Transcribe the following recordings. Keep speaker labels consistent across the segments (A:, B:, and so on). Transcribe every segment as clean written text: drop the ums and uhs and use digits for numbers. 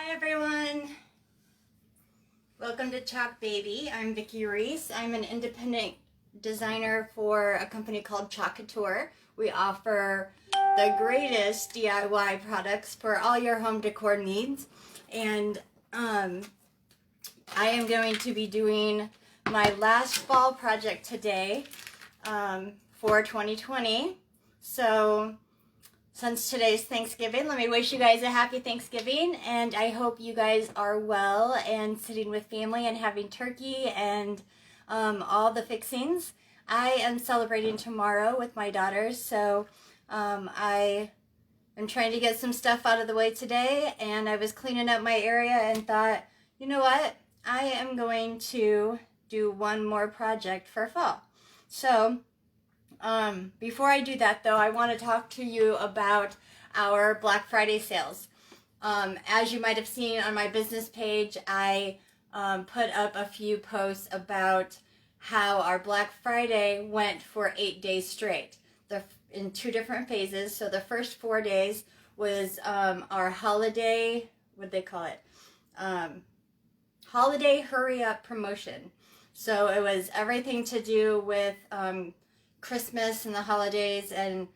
A: Hi everyone, welcome to Chalk Baby. I'm Vicki Reese. I'm an independent designer for a company called Chalk COuture. We offer the greatest DIY products for all your home decor needs, and I am going to be doing my last fall project today for 2020. So since today's Thanksgiving, let me wish you guys a happy Thanksgiving, and I hope you guys are well and sitting with family and having turkey and all the fixings. I am celebrating tomorrow with my daughters, so I am trying to get some stuff out of the way today, and I was cleaning up my area and thought, you know what, I am going to do one more project for fall. So before I do that though, I want to talk to you about our Black Friday sales. As you might have seen on my business page, I put up a few posts about how our Black Friday went for 8 days straight, in 2 different phases. So the first 4 days was our holiday, what do they call it? Holiday hurry up promotion. So it was everything to do with Christmas and the holidays, and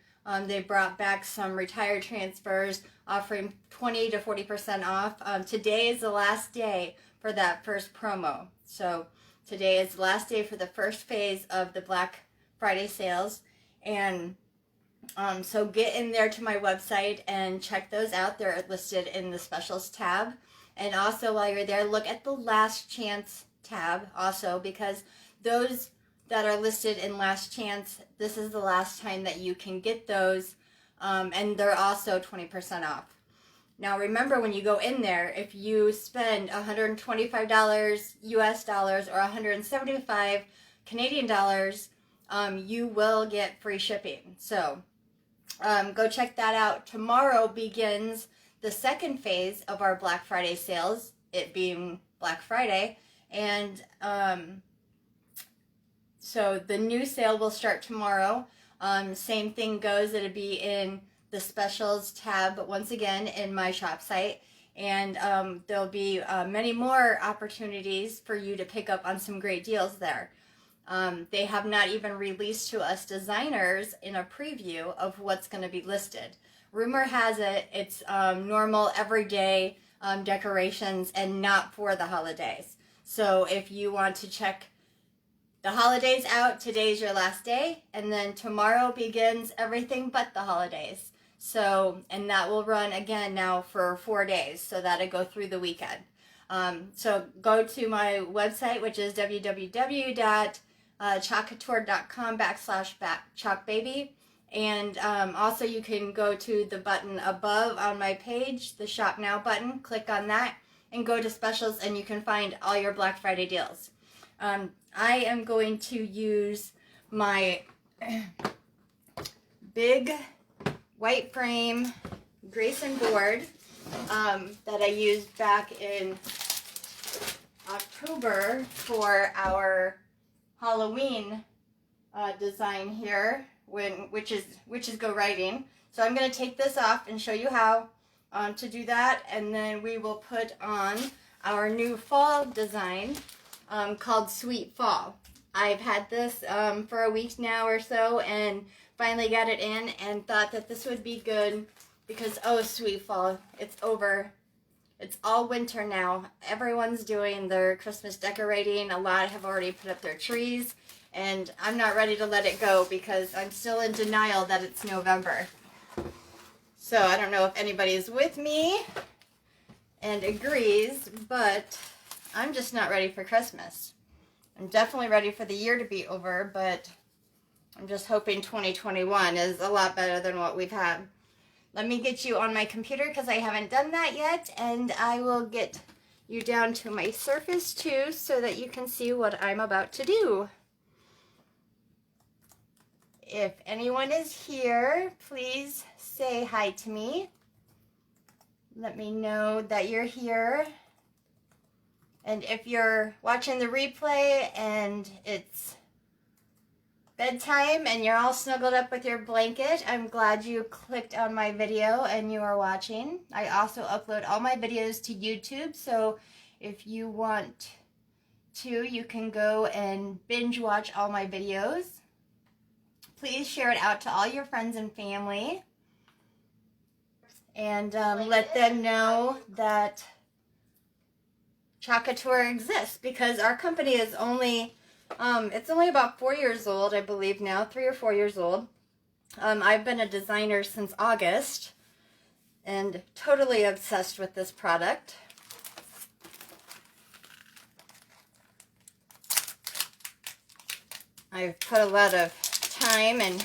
A: they brought back some retired transfers offering 20 to 40% off. Today is the last day for that first promo. So today is the last day for the first phase of the Black Friday sales, and so get in there to my website and check those out. They're listed in the specials tab, and also while you're there, look at the last chance tab also, because those that are listed in last chance, this is the last time that you can get those, and they're also 20% off. Now remember, when you go in there, if you spend $125 US dollars or 175 Canadian dollars, you will get free shipping. So go check that out. Tomorrow begins the second phase of our Black Friday sales, it being Black Friday, and so the new sale will start tomorrow. Same thing goes, it'll be in the specials tab, but once again in my shop site. And there'll be many more opportunities for you to pick up on some great deals there. They have not even released to us designers in a preview of what's going to be listed. Rumor has it it's normal everyday decorations and not for the holidays. So if you want to check the holidays out, today's your last day, and then tomorrow begins everything but the holidays. So, and that will run again now for 4 days, so that'll go through the weekend. So go to my website, which is www.chalkcouture.com/chalkbaby, and also you can go to the button above on my page, the Shop Now button, click on that, and go to specials, and you can find all your Black Friday deals. I am going to use my big white frame Grayson board that I used back in October for our Halloween design here, which is Go Writing. So I'm going to take this off and show you how to do that, and then we will put on our new fall design called Sweet Fall. I've had this for a week now or so, and finally got it in and thought that this would be good because, oh, Sweet Fall, it's over. It's all winter now. Everyone's doing their Christmas decorating. A lot have already put up their trees, and I'm not ready to let it go because I'm still in denial that it's November. So I don't know if anybody is with me and agrees, but I'm just not ready for Christmas. I'm definitely ready for the year to be over, but I'm just hoping 2021 is a lot better than what we've had. Let me get you on my computer because I haven't done that yet, and I will get you down to my surface too so that you can see what I'm about to do. If anyone is here, please say hi to me. Let me know that you're here. And if you're watching the replay and it's bedtime and you're all snuggled up with your blanket, I'm glad you clicked on my video and you are watching. I also upload all my videos to YouTube, so if you want to, you can go and binge watch all my videos. Please share it out to all your friends and family, and let them know that Chalk COuture exists, because our company is only, it's only about 4 years old, I believe now, 3 or 4 years old. I've been a designer since August and totally obsessed with this product. I've put a lot of time and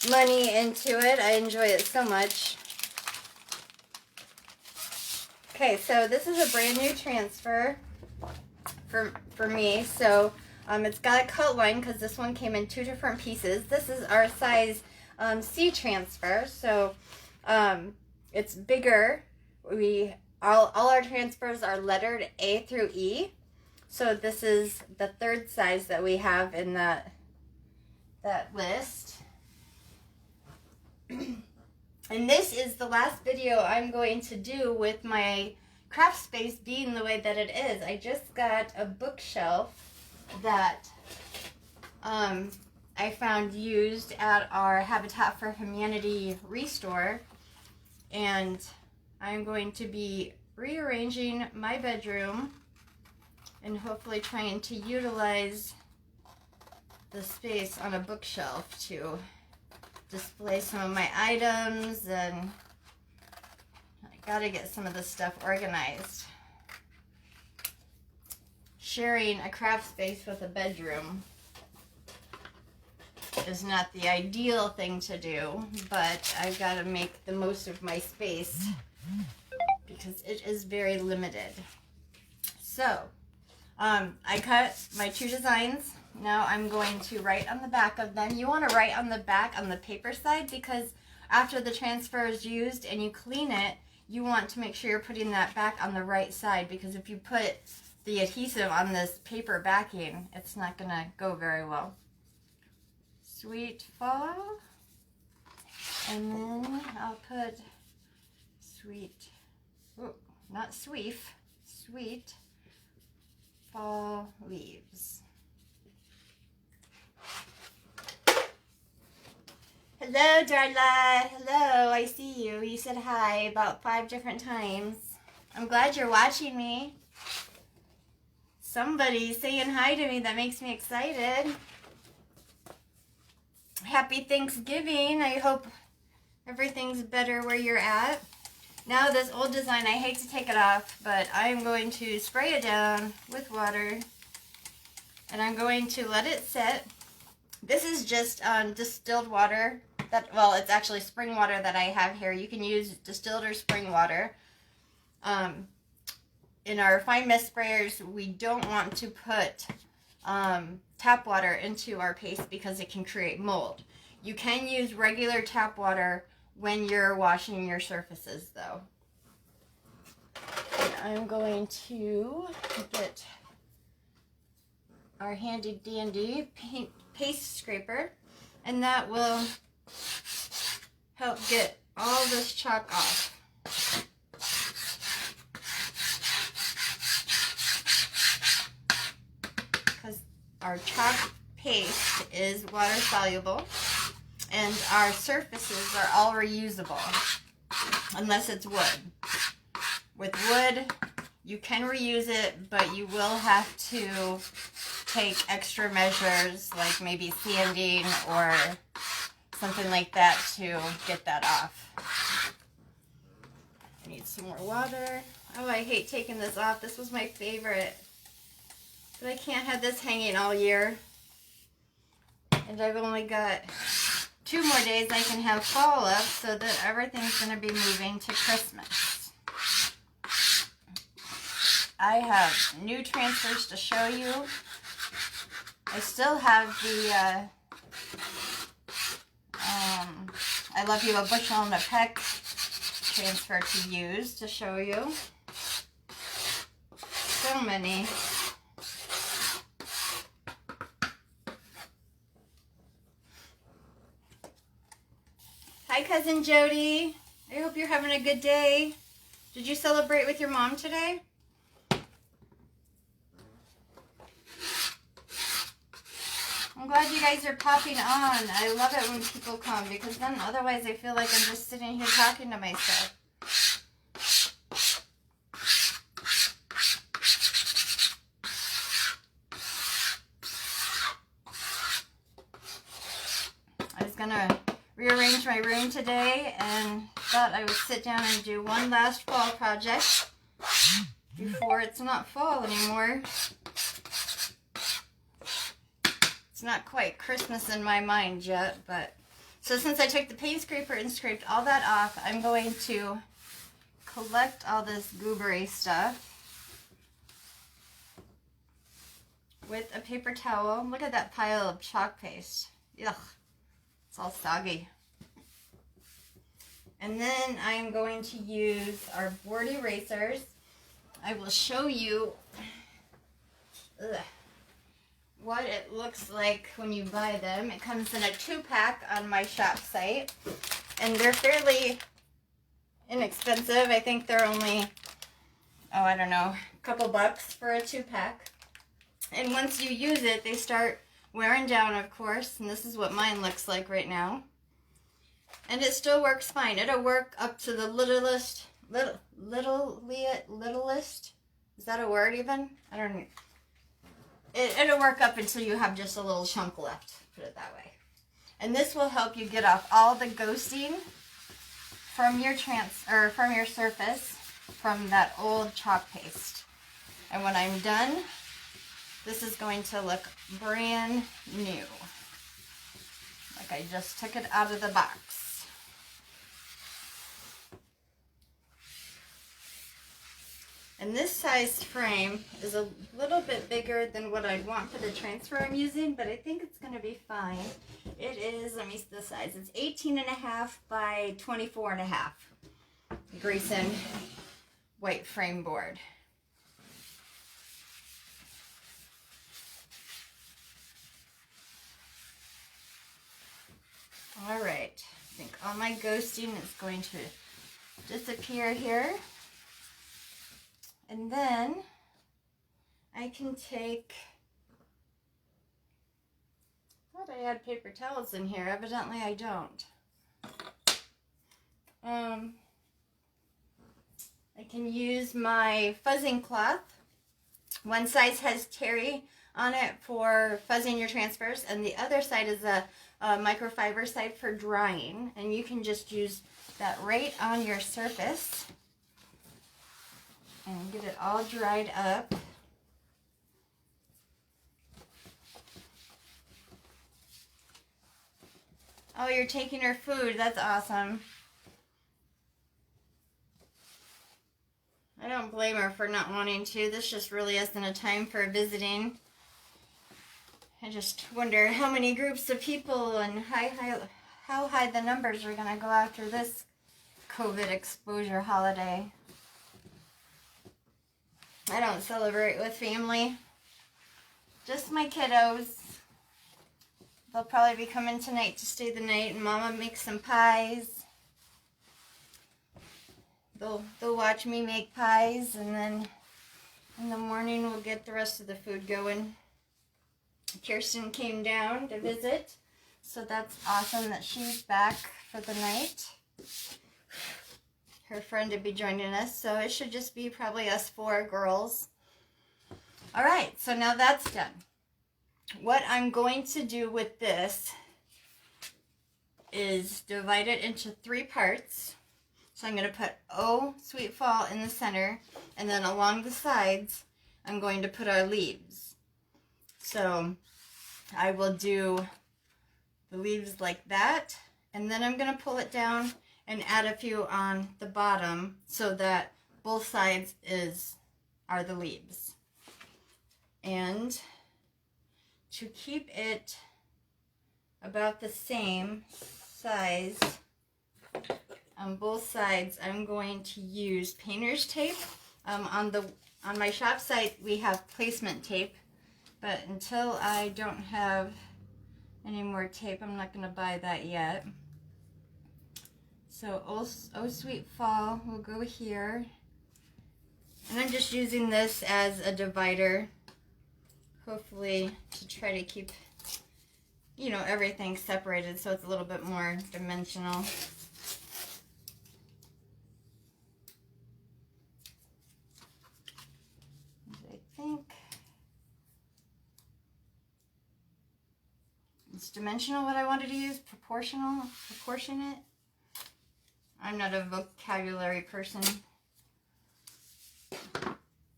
A: money into it. I enjoy it so much. Okay, so this is a brand new transfer for me. So it's got a cut line because this one came in 2 different pieces. This is our size C transfer, so it's bigger. All our transfers are lettered A through E. So this is the 3rd size that we have in that list. And this is the last video I'm going to do with my craft space being the way that it is. I just got a bookshelf that I found used at our Habitat for Humanity restore, and I'm going to be rearranging my bedroom and hopefully trying to utilize the space on a bookshelf to display some of my items, and I gotta get some of this stuff organized. Sharing a craft space with a bedroom is not the ideal thing to do, but I've got to make the most of my space because it is very limited. So I cut my 2 designs. Now I'm going to write on the back of them. You want to write on the back on the paper side, because after the transfer is used and you clean it, you want to make sure you're putting that back on the right side, because if you put the adhesive on this paper backing, it's not going to go very well. Sweet fall, and then I'll put sweet, not sweet fall leaves. Hello, Darla. Hello, I see you. You said hi about 5 different times. I'm glad you're watching me. Somebody's saying hi to me. That makes me excited. Happy Thanksgiving. I hope everything's better where you're at. Now this old design, I hate to take it off, but I'm going to spray it down with water, and I'm going to let it sit. This is just distilled water. Well, it's actually spring water that I have here. You can use distilled or spring water. In our fine mist sprayers, we don't want to put tap water into our paste because it can create mold. You can use regular tap water when you're washing your surfaces, though. And I'm going to get our handy dandy paste scraper, and that will help get all this chalk off. Because our chalk paste is water soluble, and our surfaces are all reusable, unless it's wood. With wood, you can reuse it, but you will have to take extra measures, like maybe sanding or something like that, to get that off. I need some more water. Oh, I hate taking this off. This was my favorite. But I can't have this hanging all year. And I've only got 2 more days I can have fall up, so that everything's going to be moving to Christmas. I have new transfers to show you. I still have the I Love You a Bushel and a Peck transfer to use to show you. So many. Hi, Cousin Jody. I hope you're having a good day. Did you celebrate with your mom today? I'm glad you guys are popping on. I love it when people come because then otherwise I feel like I'm just sitting here talking to myself. I was gonna rearrange my room today and thought I would sit down and do one last fall project before it's not fall anymore. It's not quite Christmas in my mind yet, but so since I took the paint scraper and scraped all that off, I'm going to collect all this goobery stuff with a paper towel. Look at that pile of chalk paste. Yuck. It's all soggy. And then I'm going to use our board erasers. I will show you what it looks like when you buy them. It comes in a 2-pack on my shop site. And they're fairly inexpensive. I think they're only, oh, I don't know, a couple bucks for a 2-pack. And once you use it, they start wearing down, of course, and this is what mine looks like right now. And it still works fine. It'll work up to the littlest, is that a word even? I don't know. It'll work up until you have just a little chunk left, put it that way. And this will help you get off all the ghosting from your surface from that old chalk paste. And when I'm done, this is going to look brand new. Like I just took it out of the box. And this size frame is a little bit bigger than what I'd want for the transfer I'm using, but I think it's going to be fine. It is, let me see the size, it's 18.5 by 24.5 Grayson white frame board. All right, I think all my ghosting is going to disappear here. And then I can take, I thought I had paper towels in here. Evidently I don't. I can use my fuzzing cloth. One side has terry on it for fuzzing your transfers, and the other side is a microfiber side for drying. And you can just use that right on your surface and get it all dried up. Oh, you're taking her food. That's awesome. I don't blame her for not wanting to. This just really isn't a time for visiting. I just wonder how many groups of people and how high the numbers are going to go after this COVID exposure holiday. I don't celebrate with family. Just my kiddos. They'll probably be coming tonight to stay the night, and Mama makes some pies. They'll watch me make pies, and then in the morning we'll get the rest of the food going. Kirsten came down to visit, so that's awesome that she's back for the night. Her friend to be joining us, so it should just be probably us 4 girls. All right, so now that's done. What I'm going to do with this is divide it into 3 parts. So I'm going to put Oh Sweet Fall in the center, and then along the sides I'm going to put our leaves. So I will do the leaves like that, and then I'm going to pull it down and add a few on the bottom so that both sides are the leaves. And to keep it about the same size on both sides, I'm going to use painter's tape. On my shop site we have placement tape, but until I don't have any more tape, I'm not going to buy that yet. So Oh Sweet Fall will go here. And I'm just using this as a divider, hopefully to try to keep, you know, everything separated so it's a little bit more dimensional. I think it's dimensional what I wanted to use, proportionate. I'm not a vocabulary person.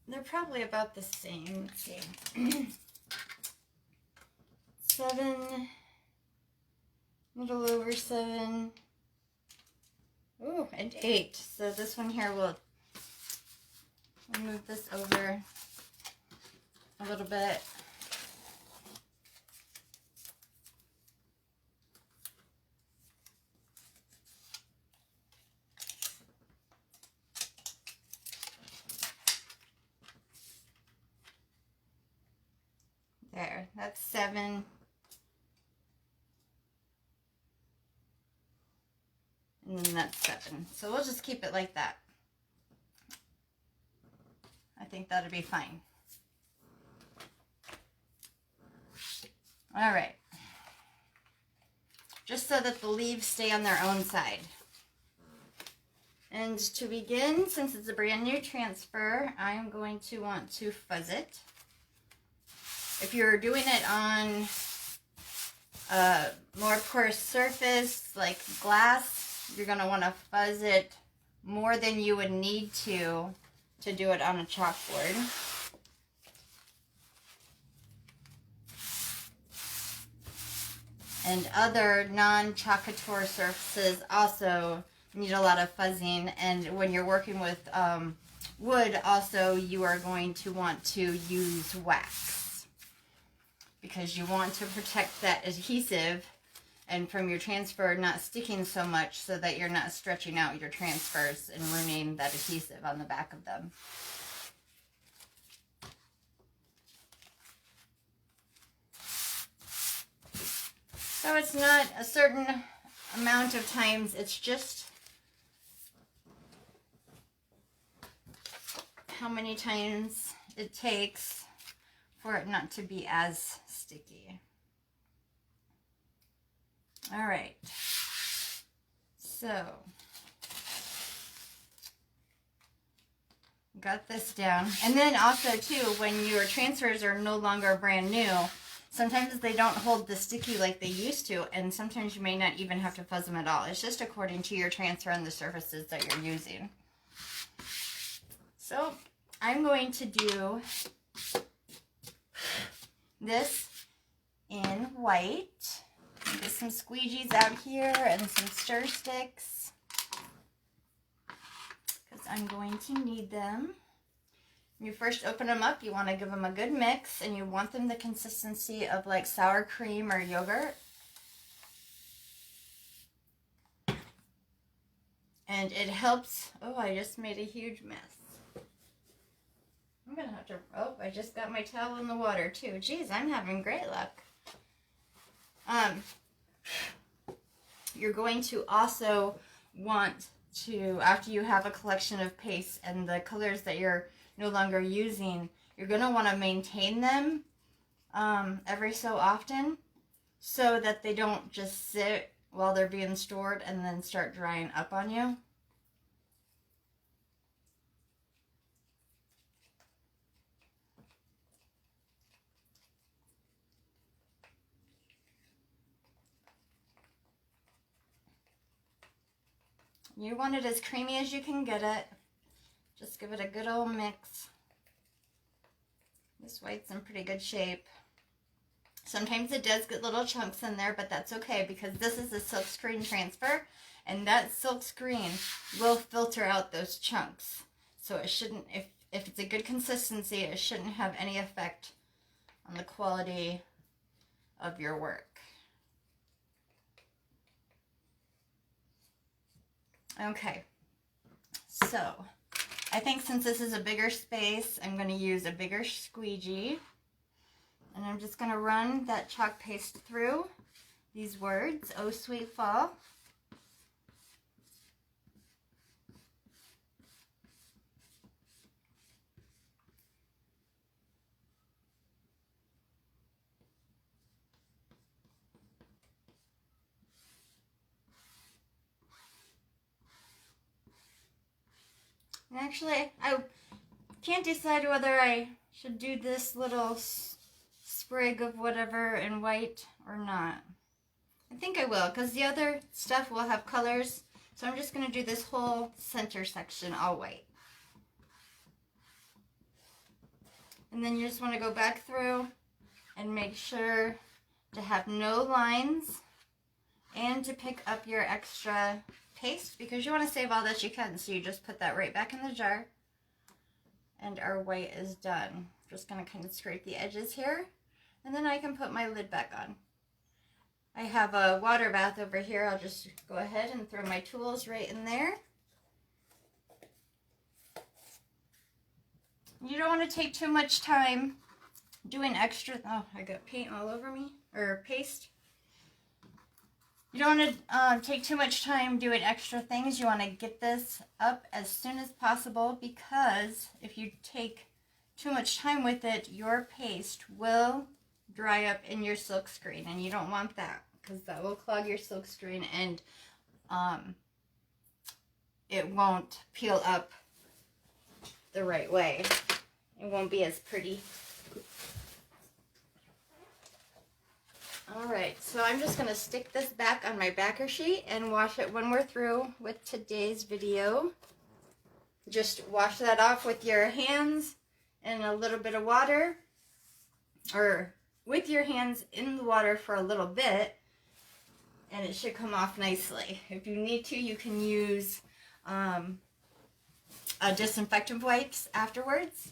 A: They're probably about the same. Let's see. 7, little over 7. Ooh, and 8. So this one here will move this over a little bit. There, that's 7. And then that's 7. So we'll just keep it like that. I think that'll be fine. All right. Just so that the leaves stay on their own side. And to begin, since it's a brand new transfer, I'm going to want to fuzz it. If you're doing it on a more porous surface like glass, you're going to want to fuzz it more than you would need to do it on a chalkboard. And other non-Chalk COuture surfaces also need a lot of fuzzing, and when you're working with wood also, you are going to want to use wax because you want to protect that adhesive and from your transfer not sticking so much so that you're not stretching out your transfers and ruining that adhesive on the back of them. So it's not a certain amount of times, it's just how many times it takes for it not to be as sticky. All right, so got this down. And then also too, when your transfers are no longer brand new, sometimes they don't hold the sticky like they used to, and sometimes you may not even have to fuzz them at all. It's just according to your transfer and the surfaces that you're using. So I'm going to do this in white. Get some squeegees out here and some stir sticks because I'm going to need them. When you first open them up, you want to give them a good mix, and you want them the consistency of like sour cream or yogurt. And it helps. Oh, I just made a huge mess. I'm gonna have to, oh, I just got my towel in the water too. Geez, I'm having great luck. You're going to also want to, after you have a collection of pastes and the colors that you're no longer using, you're going to want to maintain them every so often so that they don't just sit while they're being stored and then start drying up on you. You want it as creamy as you can get it. Just give it a good old mix. This white's in pretty good shape. Sometimes it does get little chunks in there, but that's okay because this is a silk screen transfer, and that silk screen will filter out those chunks. So it shouldn't, if it's a good consistency, it shouldn't have any effect on the quality of your work. Okay, so I think since this is a bigger space, I'm going to use a bigger squeegee. And I'm just going to run that chalk paste through these words, Oh Sweet Fall. And actually, I can't decide whether I should do this little sprig of whatever in white or not. I think I will, because the other stuff will have colors. So I'm just going to do this whole center section all white. And then you just want to go back through and make sure to have no lines and to pick up your extra paste, because you want to save all that you can. So you just put that right back in the jar. And our white is done. Just going to kind of scrape the edges here. And then I can put my lid back on. I have a water bath over here. I'll just go ahead and throw my tools right in there. You don't want to take too much time doing extra. Oh, I got paint all over me, or paste. You don't want to take too much time doing extra things. You want to get this up as soon as possible, because if you take too much time with it, your paste will dry up in your silk screen, and you don't want that, because that will clog your silk screen and it won't peel up the right way. It won't be as pretty. Alright, so I'm just going to stick this back on my backer sheet and wash it when we're through with today's video. Just wash that off with your hands and a little bit of water, or with your hands in the water for a little bit, and it should come off nicely. If you need to, you can use disinfectant wipes afterwards.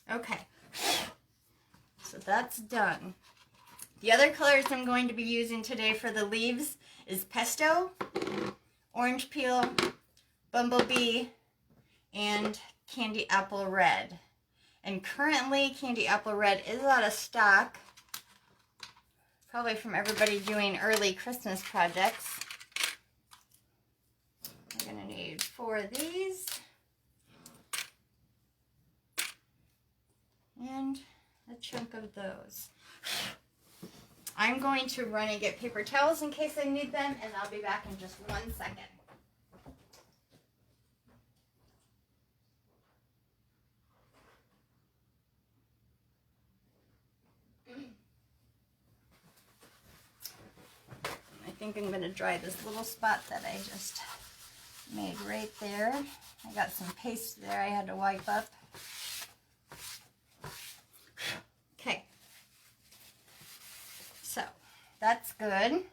A: Okay, so that's done. The other colors I'm going to be using today for the leaves is Pesto, Orange Peel, Bumblebee, and Candy Apple Red. And currently, Candy Apple Red is out of stock, probably from everybody doing early Christmas projects. I'm going to need 4 of these. And a chunk of those. I'm going to run and get paper towels in case I need them, and I'll be back in just 1 second. I think I'm going to dry this little spot that I just made right there. I got some paste there I had to wipe up. Okay, so that's good.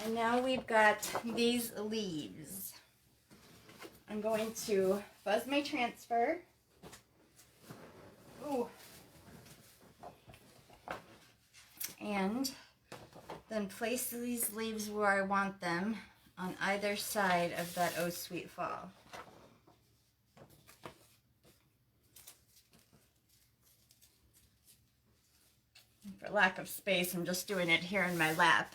A: And now we've got these leaves. I'm going to buzz my transfer. Ooh. And then place these leaves where I want them on either side of that Oh Sweet Fall. For lack of space, I'm just doing it here in my lap.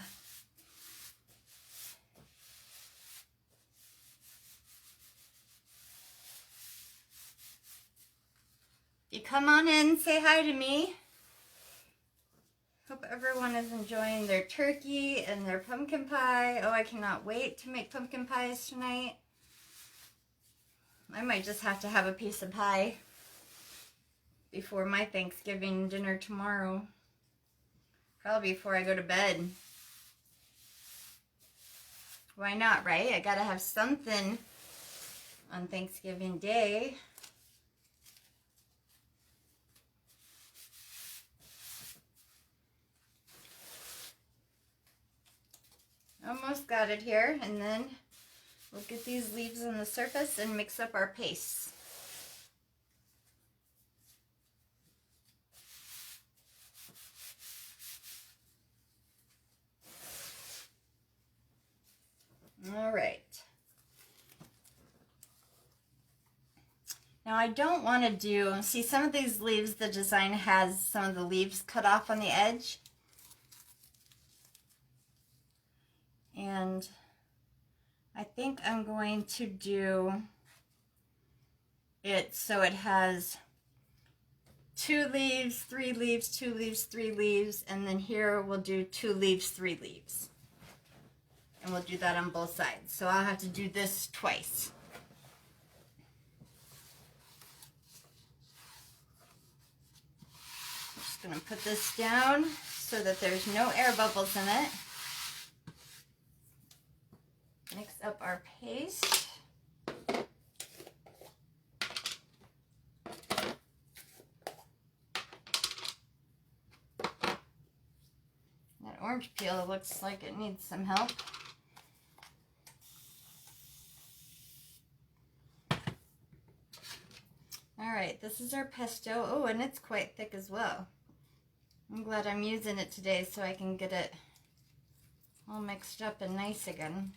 A: You come on in, say hi to me. Hope everyone is enjoying their turkey and their pumpkin pie. Oh, I cannot wait to make pumpkin pies tonight. I might just have to have a piece of pie before my Thanksgiving dinner tomorrow. Probably before I go to bed. Why not, right? I gotta have something on Thanksgiving Day. Almost got it here, and then we'll get these leaves on the surface and mix up our paste. All right. Now I don't want to do, see some of these leaves, the design has some of the leaves cut off on the edge. And I think I'm going to do it so it has 2 leaves, 3 leaves, 2 leaves, 3 leaves, and then here we'll do 2 leaves, 3 leaves. And we'll do that on both sides. So I'll have to do this twice. I'm just going to put this down so that there's no air bubbles in it. Mix up our paste. That orange peel looks like it needs some help. Alright, this is our pesto. Oh, and it's quite thick as well. I'm glad I'm using it today so I can get it all mixed up and nice again.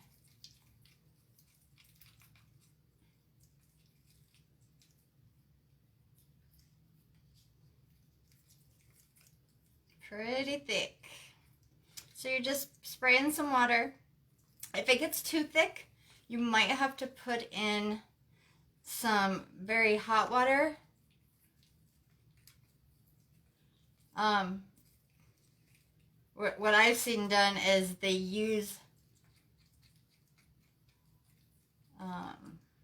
A: Pretty thick. So you're just spraying some water. If it gets too thick, you might have to put in some very hot water. What I've seen done is they use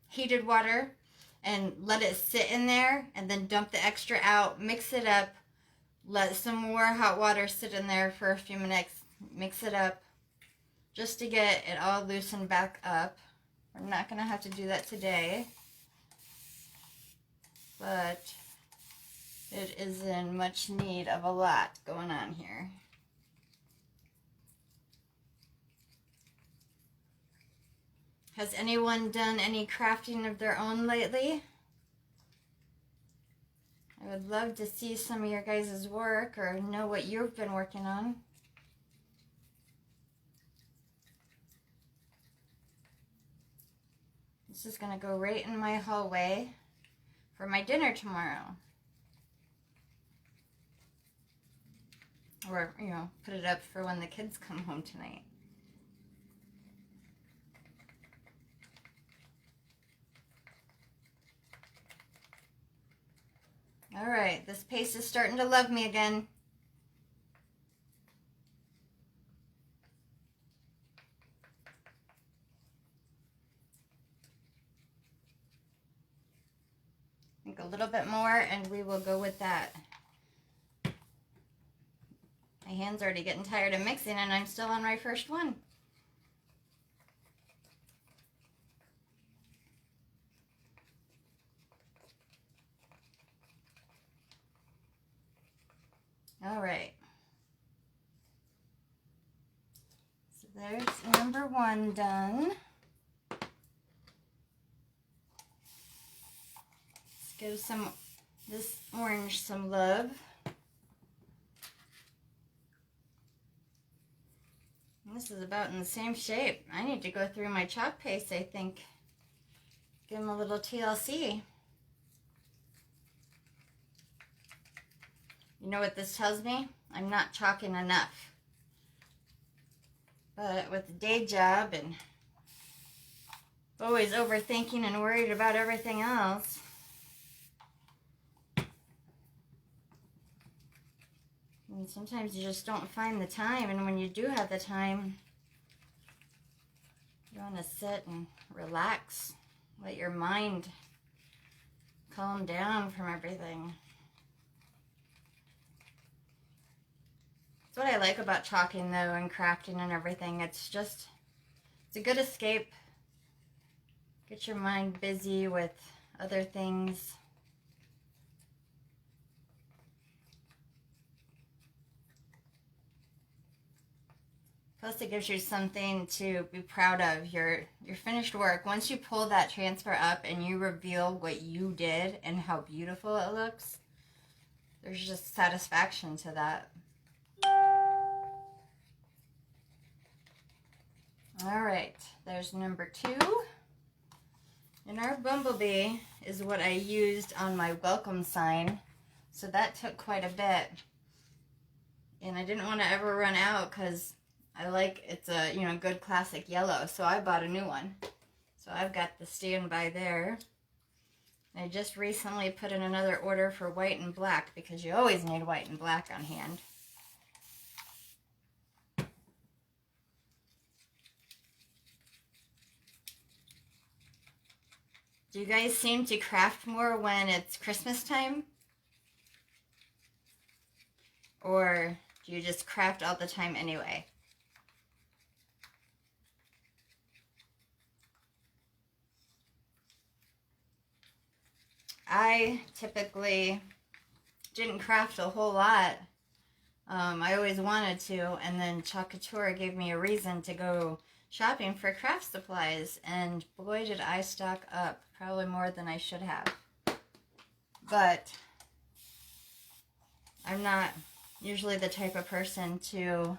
A: heated water and let it sit in there and then dump the extra out, mix it up, let some more hot water sit in there for a few minutes, mix it up just to get it all loosened back up. We're not going to have to do that today, but it is in much need of a lot going on here. Has anyone done any crafting of their own lately? I would love to see some of your guys' work or know what you've been working on. This is going to go right in my hallway for my dinner tomorrow. Or, you know, put it up for when the kids come home tonight. Alright, this paste is starting to love me again. I think a little bit more and we will go with that. My hand's already getting tired of mixing and I'm still on my first one. All right. So there's number 1 done. Let's give this orange some love. This is about in the same shape. I need to go through my chalk paste, I think. Give them a little TLC. You know what this tells me? I'm not chalking enough. But with the day job and always overthinking and worried about everything else, and sometimes you just don't find the time, and when you do have the time, you want to sit and relax, let your mind calm down from everything. That's what I like about chalking, though, and crafting and everything. It's a good escape. Get your mind busy with other things. Plus, it gives you something to be proud of, your finished work. Once you pull that transfer up and you reveal what you did and how beautiful it looks, there's just satisfaction to that. All right, there's number 2. And our bumblebee is what I used on my welcome sign. So that took quite a bit. And I didn't want to ever run out because it's a, you know, good classic yellow. So I bought a new one. So I've got the standby there. I just recently put in another order for white and black because you always need white and black on hand. Do you guys seem to craft more when it's Christmas time? Or do you just craft all the time anyway? I typically didn't craft a whole lot. I always wanted to, and then Chalk COuture gave me a reason to go shopping for craft supplies, and boy did I stock up, probably more than I should have. But I'm not usually the type of person to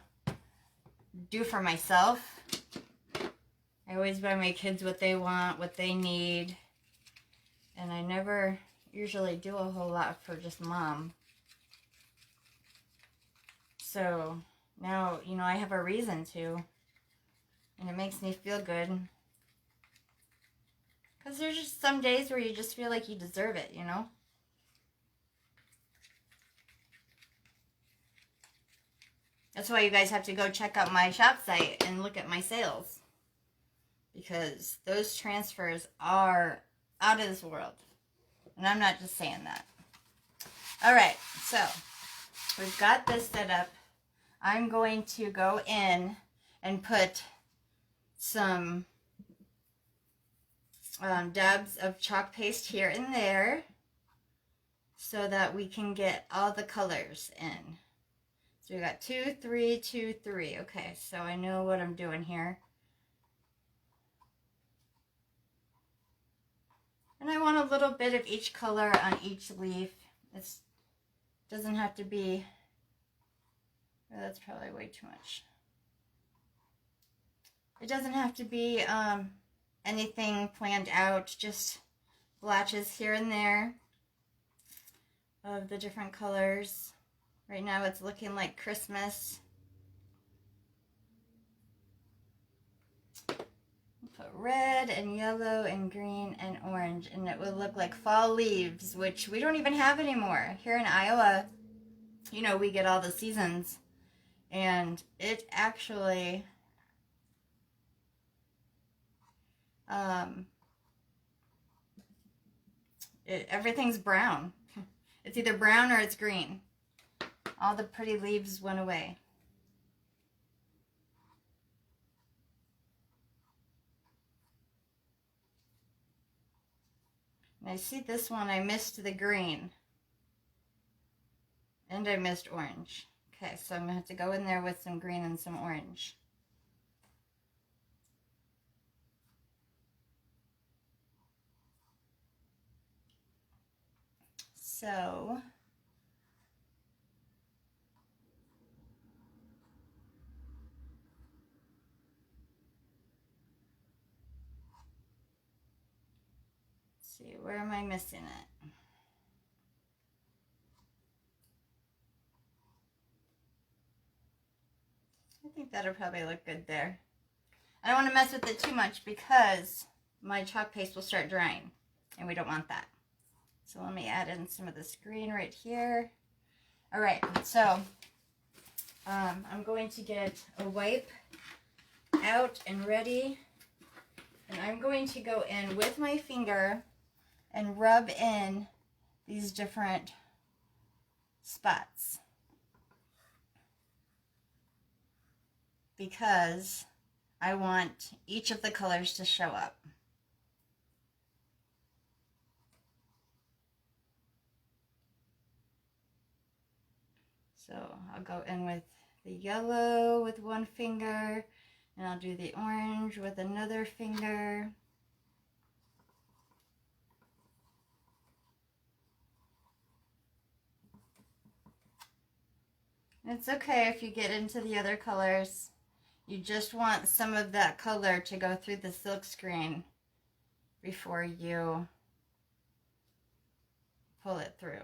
A: do for myself. I always buy my kids what they want, what they need, and I never usually do a whole lot for just mom. So now, you know, I have a reason to, and it makes me feel good. Because there's just some days where you just feel like you deserve it, you know? That's why you guys have to go check out my shop site and look at my sales. Because those transfers are out of this world. And I'm not just saying that. Alright, so we've got this set up. I'm going to go in and put some dabs of chalk paste here and there so that we can get all the colors in. So we got 2, 3, 2, 3. Okay, so I know what I'm doing here. And I want a little bit of each color on each leaf. It doesn't have to be, oh, that's probably way too much. It doesn't have to be anything planned out, just blotches here and there of the different colors. Right now it's looking like Christmas. Put red and yellow and green and orange, and it will look like fall leaves, which we don't even have anymore. Here in Iowa, you know, we get all the seasons, and it actually everything's brown. It's either brown or it's green. All the pretty leaves went away. And I see this one, I missed the green. And I missed orange. Okay, so I'm going to have to go in there with some green and some orange. So let's see, where am I missing it? I think that'll probably look good there. I don't want to mess with it too much because my chalk paste will start drying, and we don't want that. So let me add in some of this green right here. All right, so I'm going to get a wipe out and ready, and I'm going to go in with my finger and rub in these different spots because I want each of the colors to show up. So I'll go in with the yellow with one finger, and I'll do the orange with another finger. It's okay if you get into the other colors. You just want some of that color to go through the silk screen before you pull it through.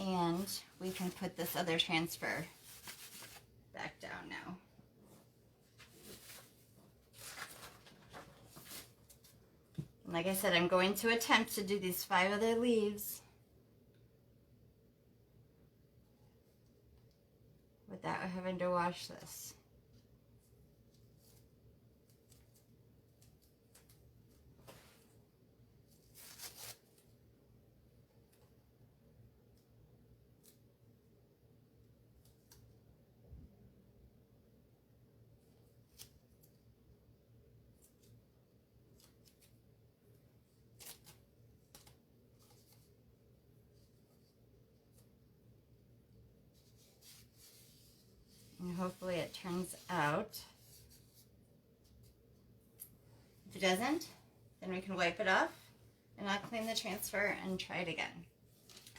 A: And we can put this other transfer back down now. And like I said, I'm going to attempt to do these 5 other leaves without having to wash this. And hopefully it turns out. If it doesn't, then we can wipe it off and I'll clean the transfer and try it again.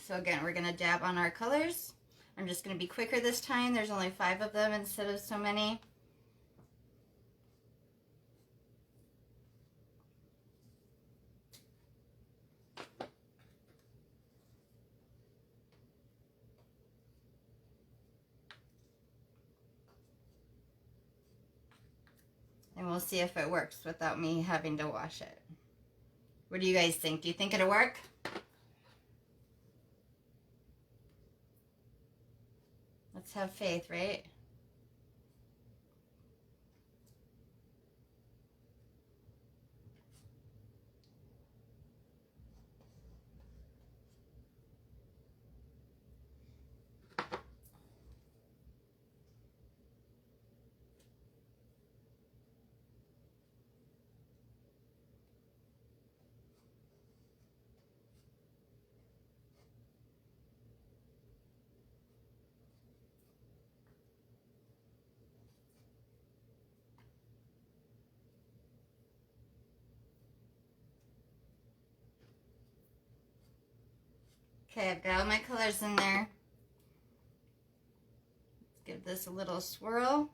A: So again, we're gonna dab on our colors. I'm just gonna be quicker this time. There's only 5 of them instead of so many. And we'll see if it works without me having to wash it. What do you guys think? Do you think it'll work? Let's have faith, right? Okay, I've got all my colors in there. Let's give this a little swirl.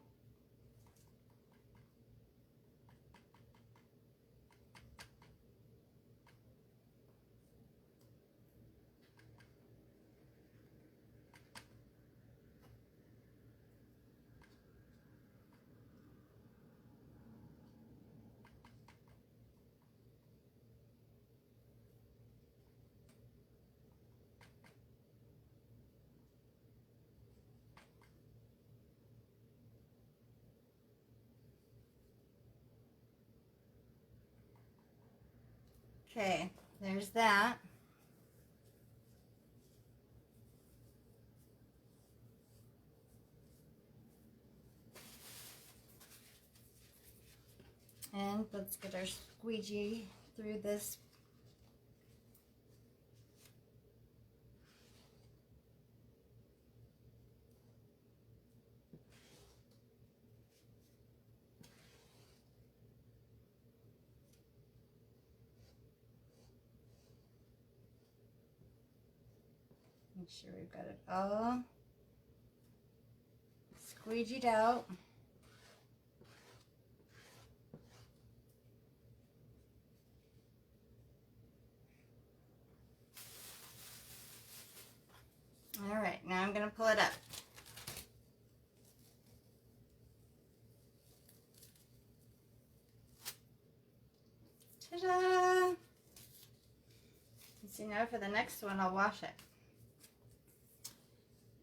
A: Okay, there's that. And let's get our squeegee through this. Make sure we've got it all squeegeed out. All right, now I'm going to pull it up. Ta-da! See, now for the next one, I'll wash it.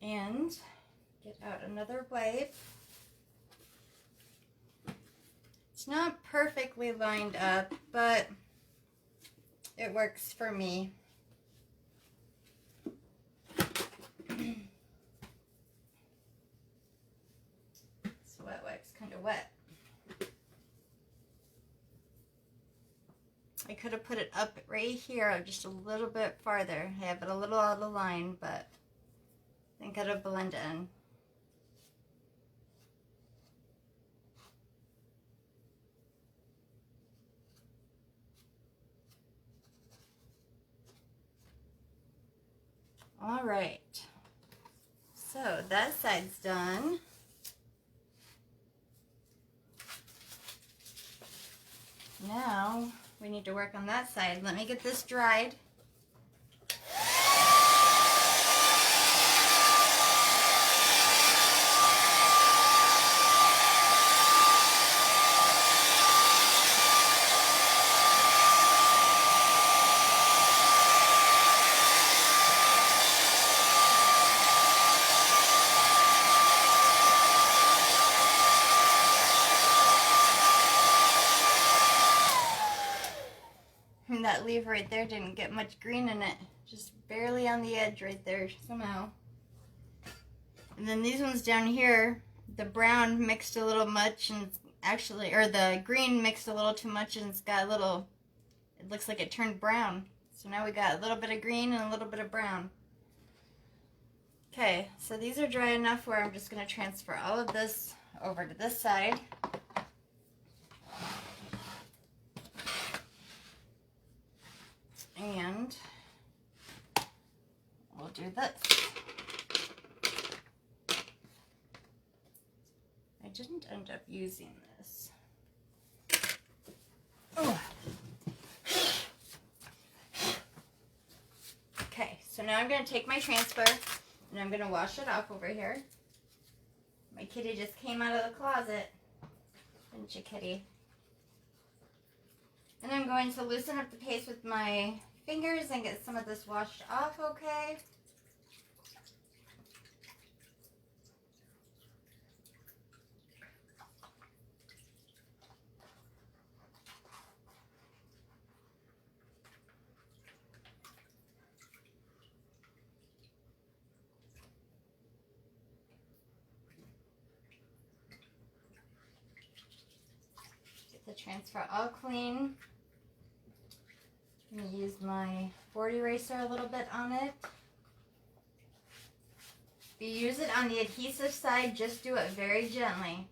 A: And get out another wipe. It's not perfectly lined up, but it works for me. This wet wipe's kind of wet. I could have put it up right here just a little bit farther. I have it a little out of line, but I think it'll blend in. All right, so that side's done. Now we need to work on that side. Let me get this dried. that leaf right there didn't get much green in it. Just barely on the edge right there somehow. And then these ones down here, the brown mixed a little much and actually, or the green mixed a little too much and it's got a little, it looks like it turned brown. So now we got a little bit of green and a little bit of brown. Okay, so these are dry enough where I'm just going to transfer all of this over to this side. And we'll do this. I didn't end up using this. Oh. Okay, so now I'm going to take my transfer and I'm going to wash it off over here. My kitty just came out of the closet. Didn't you, kitty? And I'm going to loosen up the paste with my fingers and get some of this washed off, okay? Get the transfer all clean. I'm going to use my board eraser a little bit on it. If you use it on the adhesive side, just do it very gently.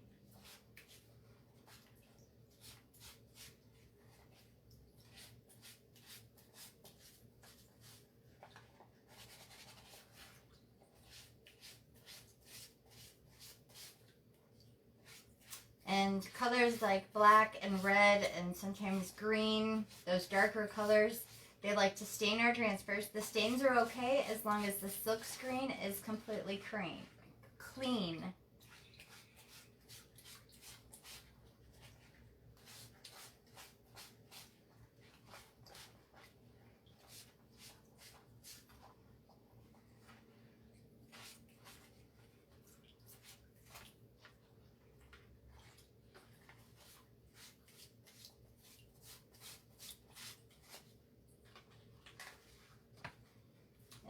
A: And colors like black and red and sometimes green, those darker colors, they like to stain our transfers. The stains are okay as long as the silk screen is completely clean.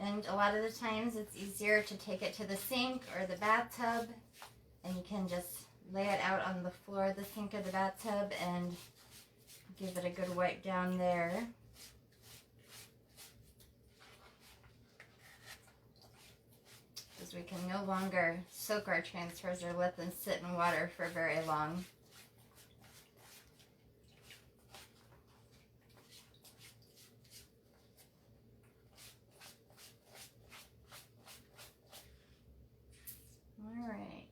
A: And a lot of the times it's easier to take it to the sink or the bathtub and you can just lay it out on the floor of the sink or the bathtub and give it a good wipe down there. Because we can no longer soak our transfers or let them sit in water for very long. All right.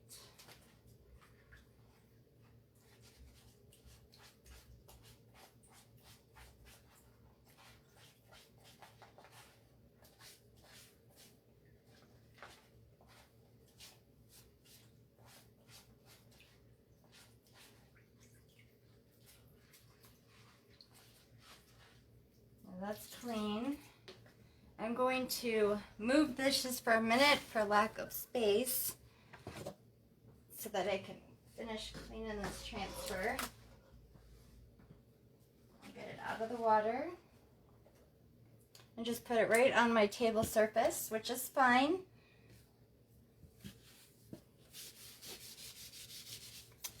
A: Now that's clean. I'm going to move this just for a minute for lack of space, so that I can finish cleaning this transfer. I'll get it out of the water and just put it right on my table surface, which is fine.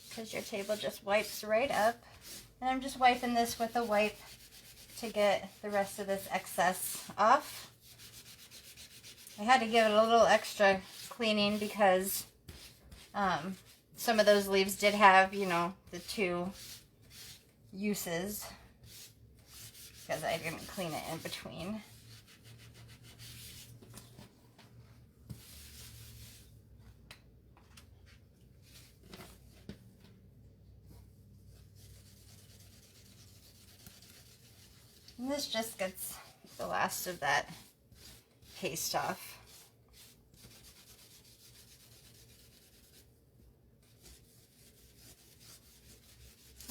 A: Because your table just wipes right up. And I'm just wiping this with a wipe to get the rest of this excess off. I had to give it a little extra cleaning because some of those leaves did have, you know, the two uses because I didn't clean it in between. And this just gets the last of that paste off.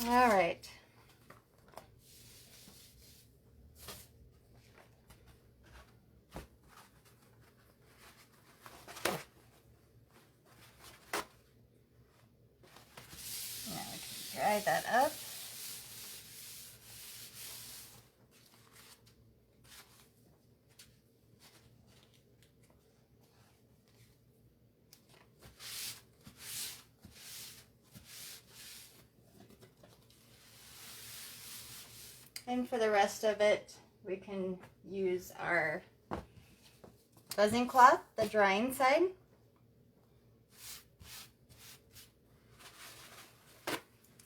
A: All right. Now we can dry that up. And for the rest of it, we can use our fuzzing cloth, the drying side.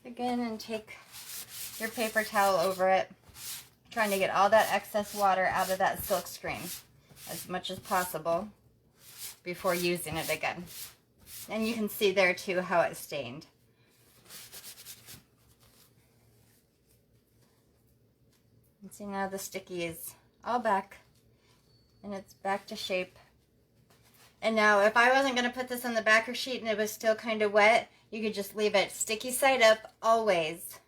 A: Again, and take your paper towel over it, trying to get all that excess water out of that silk screen as much as possible before using it again. And you can see there too how it stained. And see, now the sticky is all back and it's back to shape. And now if I wasn't going to put this on the backer sheet and it was still kind of wet, you could just leave it sticky side up always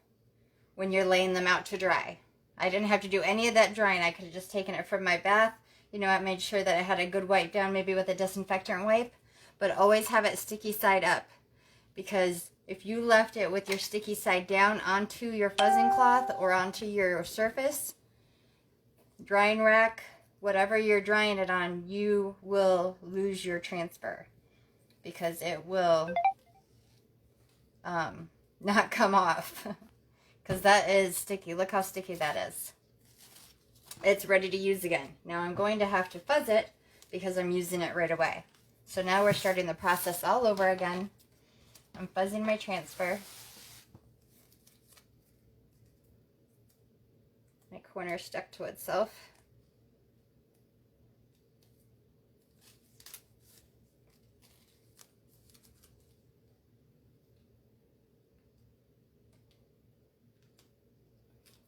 A: when you're laying them out to dry. I didn't have to do any of that drying. I could have just taken it from my bath. You know, I made sure that I had a good wipe down, maybe with a disinfectant wipe, but always have it sticky side up, because if you left it with your sticky side down onto your fuzzing cloth or onto your surface, drying rack, whatever you're drying it on, you will lose your transfer because it will not come off because that is sticky. Look how sticky that is. It's ready to use again. Now I'm going to have to fuzz it because I'm using it right away. So now we're starting the process all over again. I'm fuzzing my transfer. My corner stuck to itself.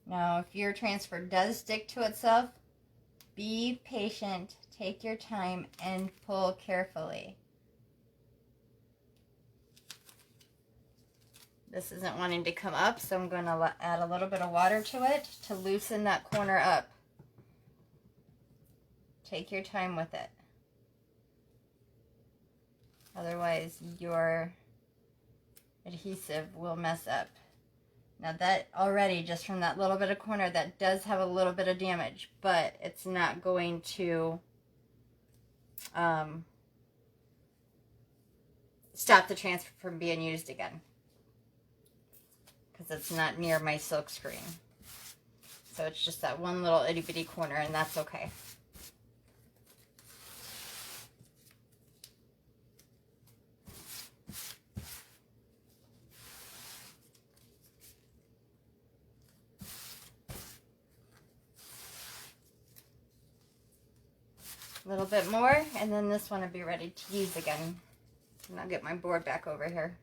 A: Now, if your transfer does stick to itself, be patient, take your time, and pull carefully. This isn't wanting to come up, so I'm going to add a little bit of water to it to loosen that corner up. Take your time with it. Otherwise, your adhesive will mess up. Now that already, just from that little bit of corner, that does have a little bit of damage, but it's not going to stop the transfer from being used again, because it's not near my silk screen. So it's just that one little itty bitty corner, and that's okay. A little bit more, and then this one will be ready to use again. And I'll get my board back over here.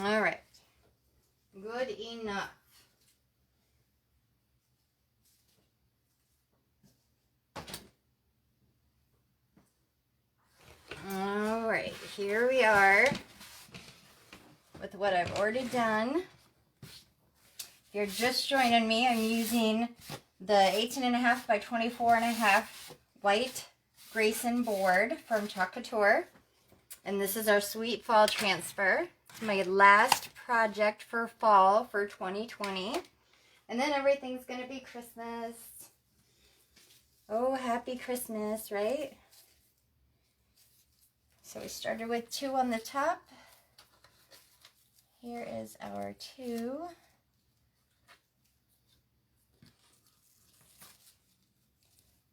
A: All right, good enough. All right, here we are with what I've already done. If you're just joining me, I'm using the 18.5 by 24.5 white Grayson board from Chalk COuture. And this is our Sweet Fall Transfer. It's my last project for fall for 2020. And then everything's going to be Christmas. Oh, happy Christmas, right? So we started with 2 on the top. Here is our 2.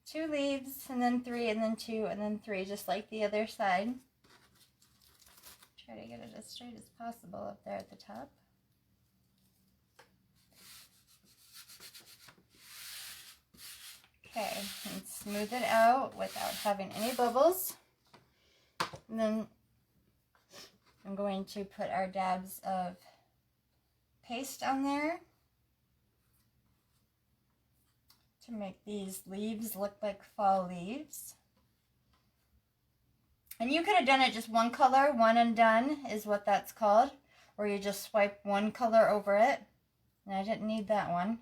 A: Two leaves, and then 3, and then 2, and then 3, just like the other side. Try to get it as straight as possible up there at the top. Okay, and smooth it out without having any bubbles. And then I'm going to put our dabs of paste on there to make these leaves look like fall leaves. And you could have done it just one color, one and done is what that's called, or you just swipe one color over it. And I didn't need that one.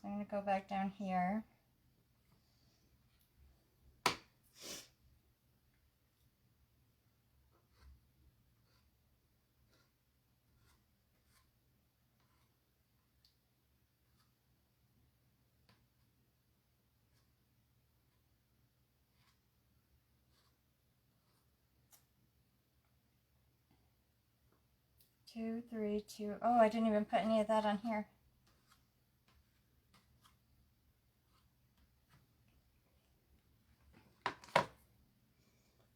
A: So I'm going to go back down here. 2, 3, 2. Oh, I didn't even put any of that on here.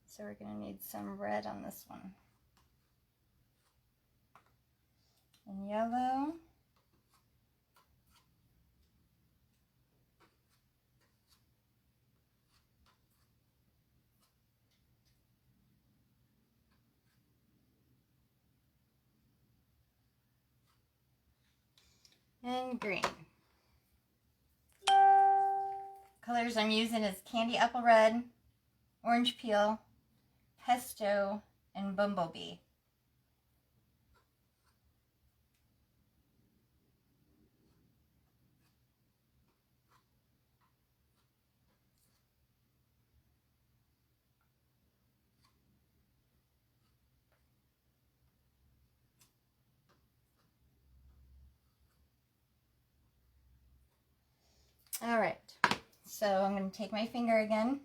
A: So we're going to need some red on this one. And yellow. And green. Colors I'm using is Candy Apple Red, Orange Peel, Pesto, and Bumblebee. All right, so I'm going to take my finger again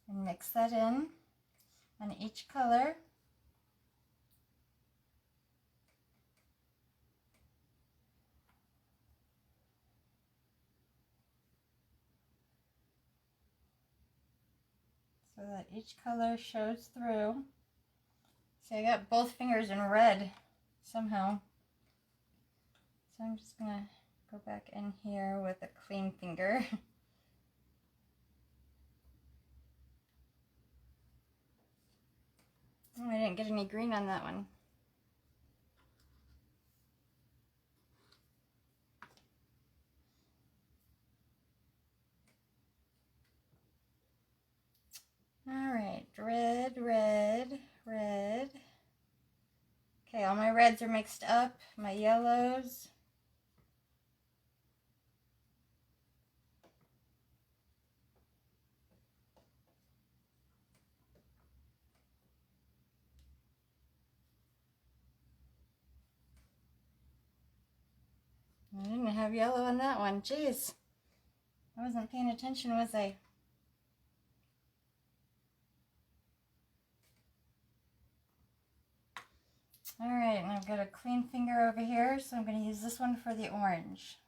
A: and mix that in on each color. So that each color shows through. So I got both fingers in red somehow. So I'm just gonna go back in here with a clean finger. Oh, I didn't get any green on that one. All right, red, red, red. Okay, all my reds are mixed up, my yellows. I didn't have yellow on that one. Jeez. I wasn't paying attention, was I? All right, and I've got a clean finger over here, so I'm going to use this one for the orange.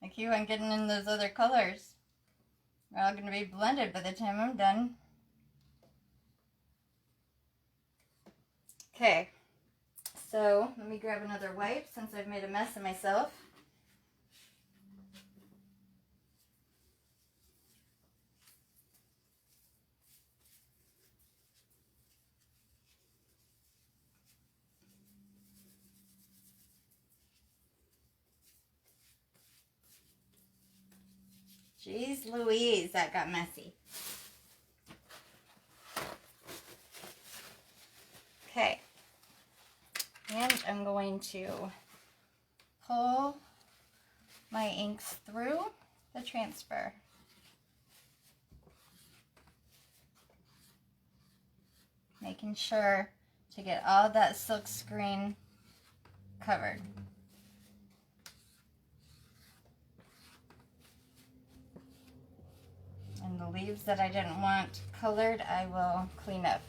A: I keep on getting in those other colors. They're all going to be blended by the time I'm done. Okay, so let me grab another wipe since I've made a mess of myself. Jeez Louise, that got messy. Okay, and I'm going to pull my inks through the transfer. Making sure to get all that silk screen covered. And the leaves that I didn't want colored, I will clean up.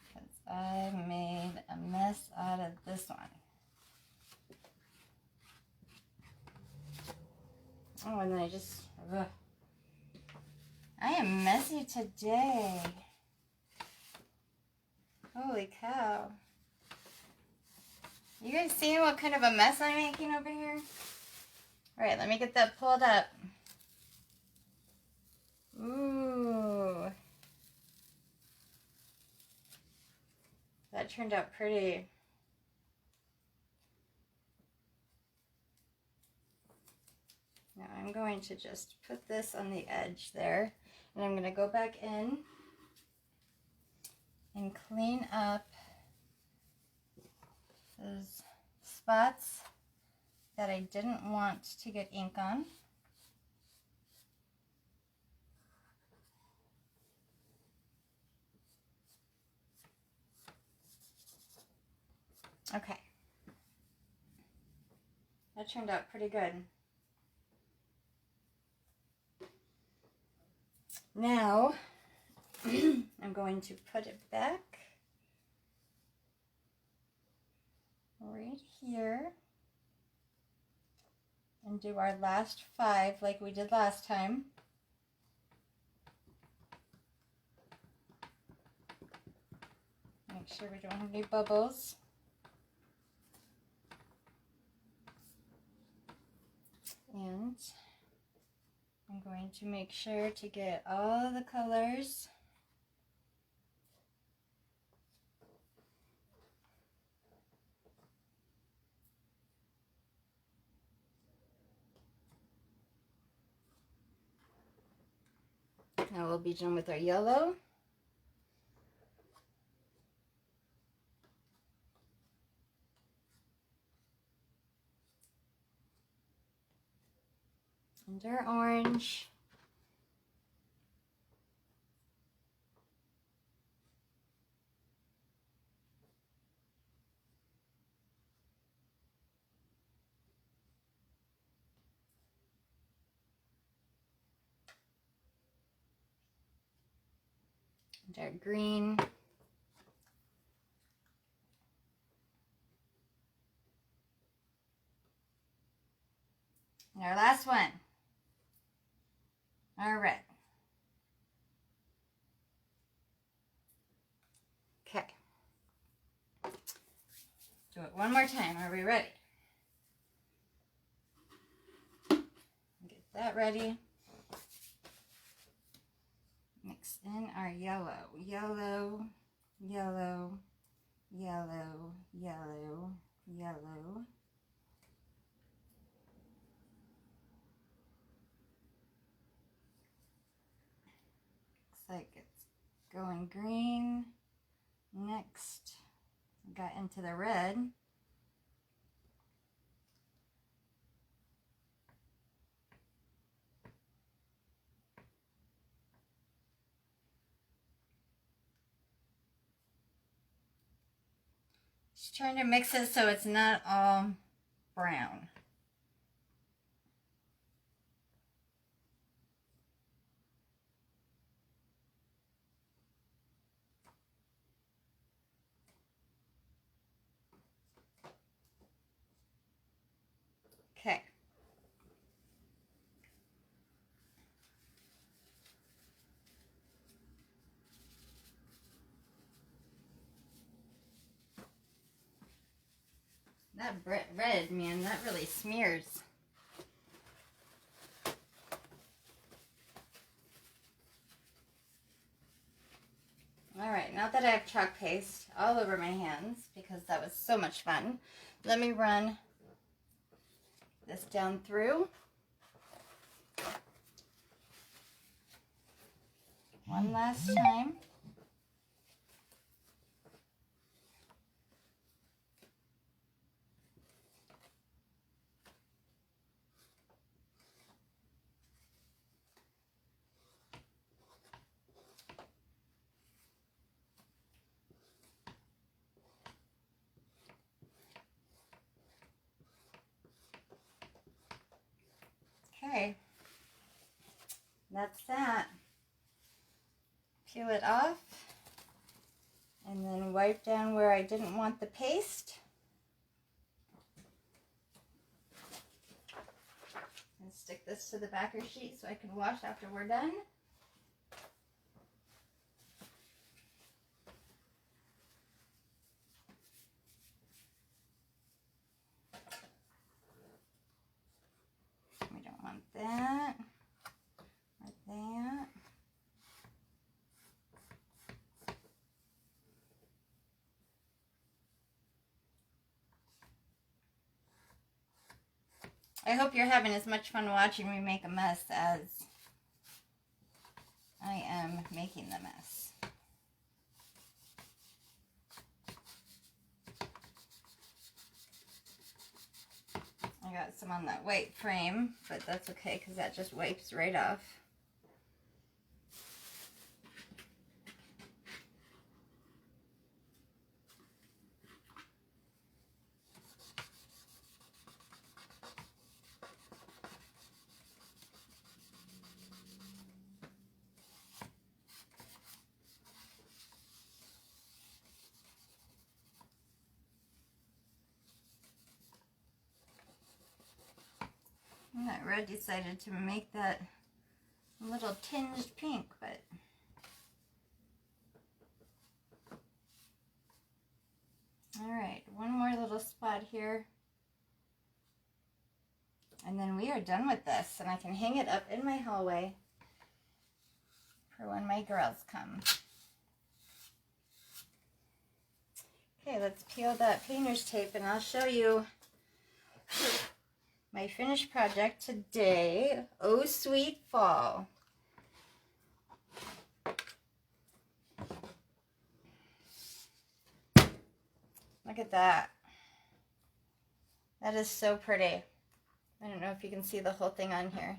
A: Because I made a mess out of this one. Oh, and then I just, ugh. I am messy today. Holy cow. You guys seeing what kind of a mess I'm making over here? Alright, let me get that pulled up. Ooh. That turned out pretty. Now I'm going to just put this on the edge there. And I'm going to go back in and clean up those spots that I didn't want to get ink on. Okay. That turned out pretty good. Now, I'm going to put it back right here and do our last 5 like we did last time. Make sure we don't have any bubbles. And I'm going to make sure to get all the colors. Now we'll be done with our yellow. And our orange. And our green. And our last one, our red. Okay. Do it one more time. Are we ready? Get that ready. Mix in our yellow, yellow, yellow, yellow, yellow, yellow. Looks like it's going green. Next, we got into the red. Just trying to mix it so it's not all brown. Okay. That red, man, that really smears. All right, now that I have chalk paste all over my hands, because that was so much fun, let me run this down through. One last time. Okay, that's that. Peel it off and then wipe down where I didn't want the paste. And stick this to the backer sheet so I can wash after we're done. We don't want that or that. I hope you're having as much fun watching me make a mess as I am making the mess. I got some on that white frame, but that's okay because that just wipes right off. And that red decided to make that a little tinged pink, but all right, one more little spot here. And then we are done with this, and I can hang it up in my hallway for when my girls come. Okay, let's peel that painter's tape and I'll show you my finished project today. Oh, sweet fall. Look at that. That is so pretty. I don't know if you can see the whole thing on here.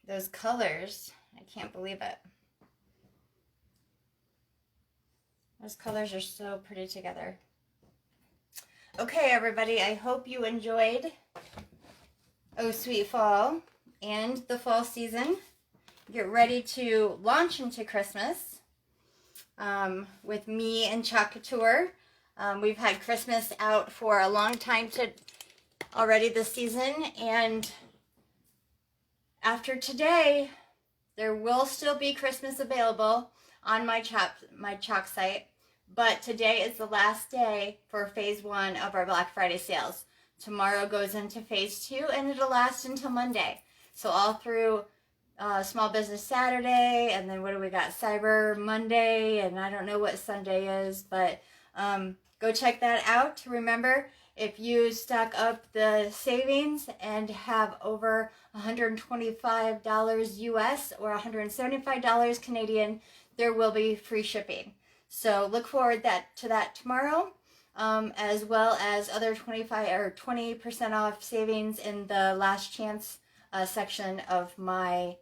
A: Those colors, I can't believe it. Those colors are so pretty together. Okay, everybody, I hope you enjoyed Oh Sweet Fall and the fall season. Get ready to launch into Christmas with me and Chalk COuture. We've had Christmas out for a long time already this season, and after today, there will still be Christmas available on my Chalk site, but today is the last day for phase 1 of our Black Friday sales. Tomorrow goes into phase 2, and it'll last until Monday. So all through Small Business Saturday, and then what do we got? Cyber Monday, and I don't know what Sunday is, but go check that out. Remember, if you stack up the savings and have over $125 US or $175 Canadian, there will be free shipping. So look forward to that tomorrow, as well as other 20% off savings in the last chance section of my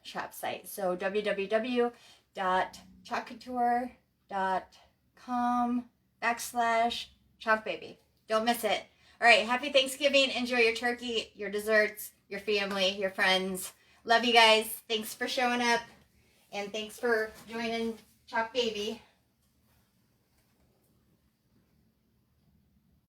A: shop site. So www.chalkcouture.com/chalkbaby. Don't miss it. All right, happy Thanksgiving. Enjoy your turkey, your desserts, your family, your friends. Love you guys. Thanks for showing up, and thanks for joining Chalk Baby.